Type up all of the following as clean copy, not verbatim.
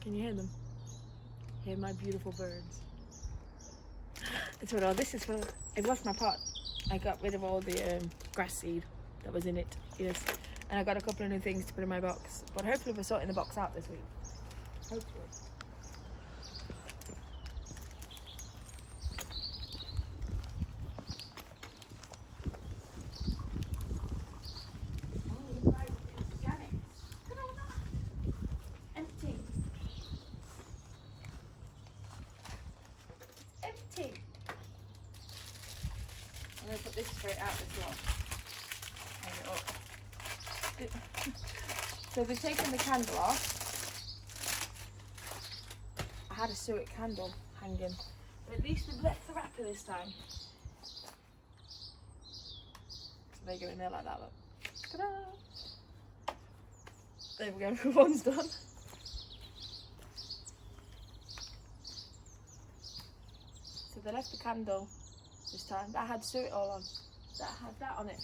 Can you hear them? Hear my beautiful birds. That's what all this is for. I washed my pot. I got rid of all the grass seed that was in it. Yes. And I got a couple of new things to put in my box. But hopefully we're sorting the box out this week. Hopefully. I'm going to put this straight out as well. Hang it up. So they've taken the candle off. I had a suet candle hanging, but at least they've left the wrapper this time. So they go in there like that, look. Ta-da! There we go, one's done. So they left the candle this time. I had suet all on. That had that on it.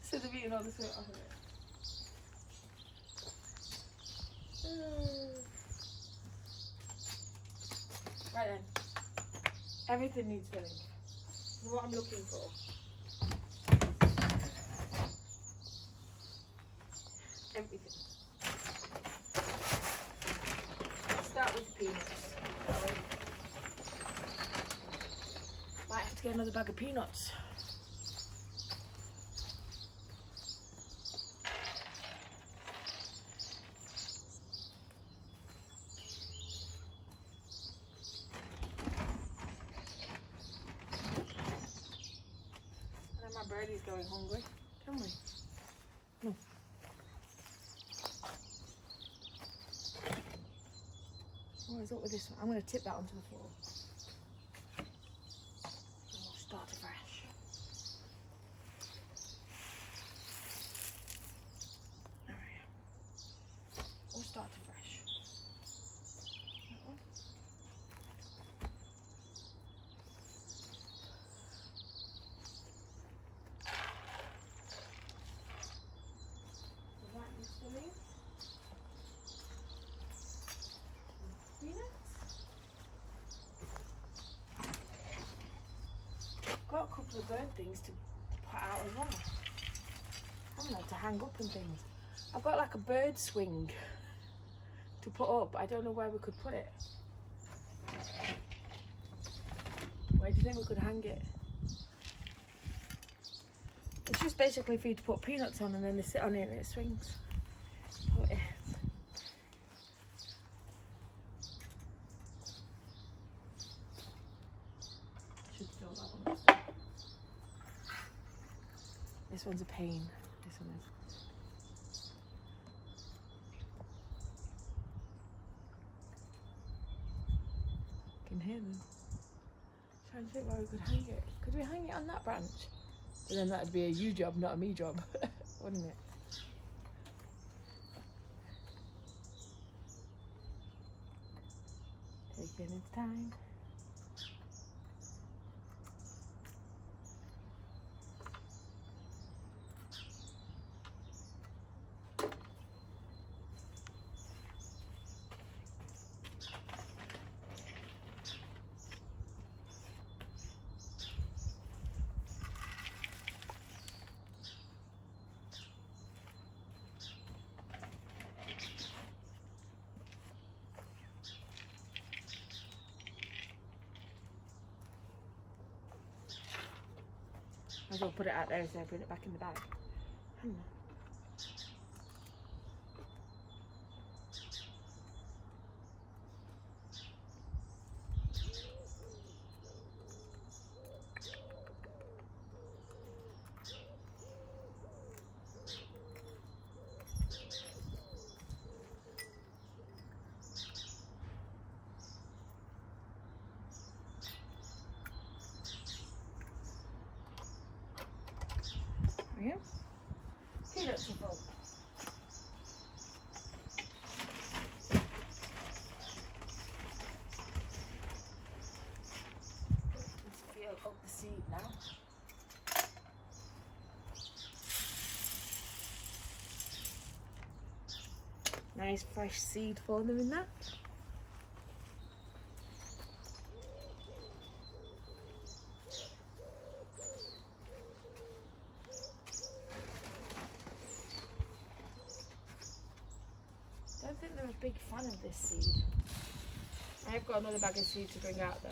So they've eaten all the suet off of it. Right then. Everything needs filling. This is what I'm looking for. Everything. Let's start with the peanuts. Might have to get another bag of peanuts. And then my birdie's going hungry. Can we? No. What is up with this one? I'm going to tip that onto the floor. Start afresh. There we go. We'll start afresh. That one. The white is still in. Peanuts. Got a couple of bird things to put out as well. I haven't had to hang up and things. I've got like a bird swing to put up. I don't know where we could put it. Where do you think we could hang it? It's just basically for you to put peanuts on and then they sit on it and it swings. Put it. Should fill that one up. This one's a pain. This one is. I can hear them. Trying to think where we could hang it. Could we hang it on that branch? But then that'd be a you job, not a me job, wouldn't it? Taking its time. Might as well put it out there instead of putting it back in the bag. Yeah. Peanuts are full. Let's feel up the seed now. Nice fresh seed for them in that. I don't think they're a big fan of this seed. I've got another bag of seed to bring out though.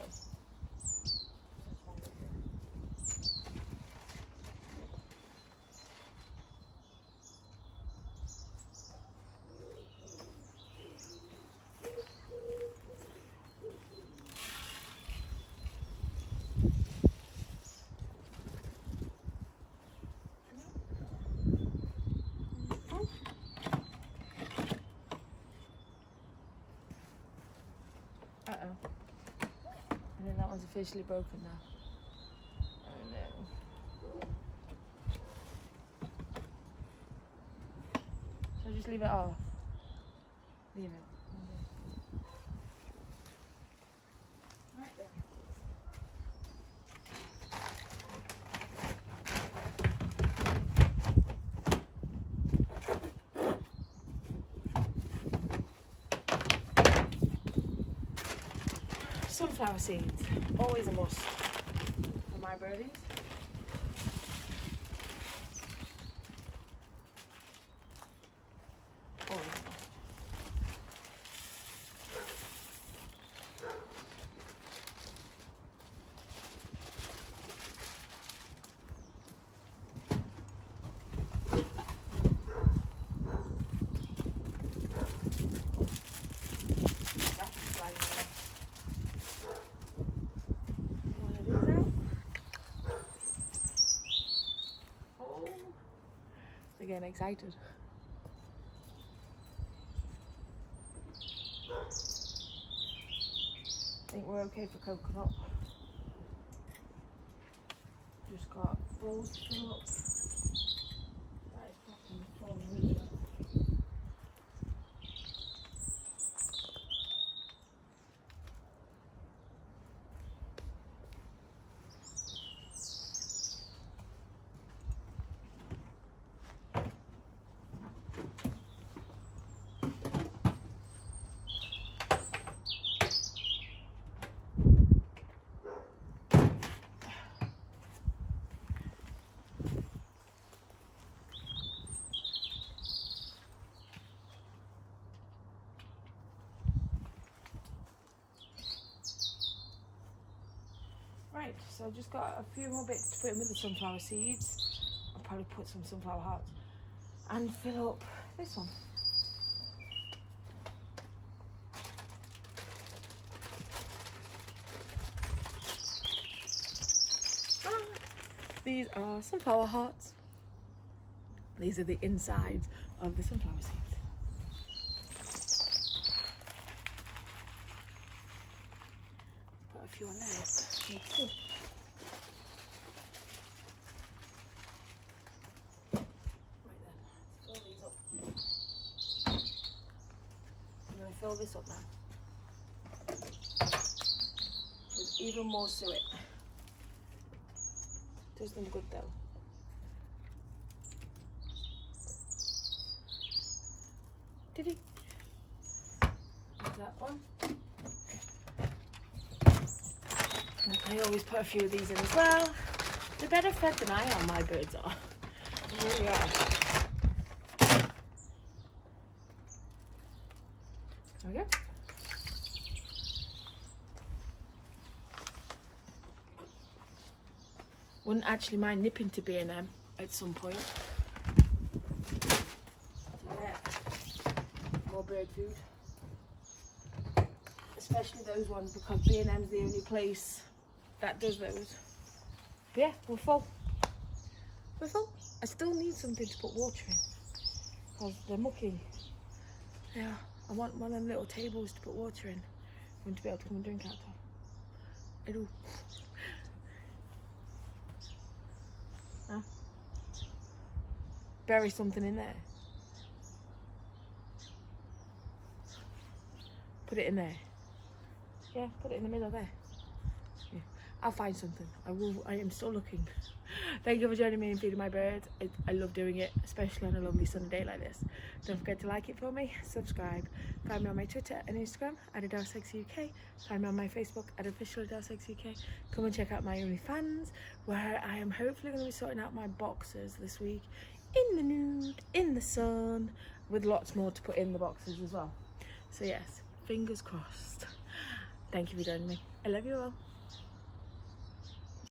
Uh-oh. I think that one's officially broken now. Oh no. So just leave it off. Leave it. Right there. Sunflower seeds, always a must for my birdies. Always a must. Getting excited. I think we're okay for coconut. Just got bowls to fill up. That is fucking falling over. Right, so I've just got a few more bits to put in with the sunflower seeds. I'll probably put some sunflower hearts and fill up this one. These are sunflower hearts. These are the insides of the sunflower seeds. Put a few on there. Right then, let's fill these up. I'm going to fill this up now with even more suet. Does them good though. Did he? There's that one. I always put a few of these in as well. They're better fed than I am, my birds are. They really are. There we go. Wouldn't actually mind nipping to B&M at some point. More bird food. Especially those ones, because B&M's the only place that does those. But yeah, we're full. We're full. I still need something to put water in because they're mucky. Yeah, I want one of them little tables to put water in. I want to be able to come and drink out of. It'll. Huh? Bury something in there. Put it in there. Yeah, put it in the middle there. Yeah. I'll find something. I am still looking. Thank you for joining me in feeding my birds. I love doing it, especially on a lovely sunny day like this. Don't forget to like it for me, subscribe. Find me on my Twitter and Instagram at Adelesexyuk. Find me on my Facebook at official Adelesexyuk. Come and check out my OnlyFans, where I am hopefully going to be sorting out my boxes this week in the nude, in the sun, with lots more to put in the boxes as well. So yes, fingers crossed. Thank you for joining me. I love you all.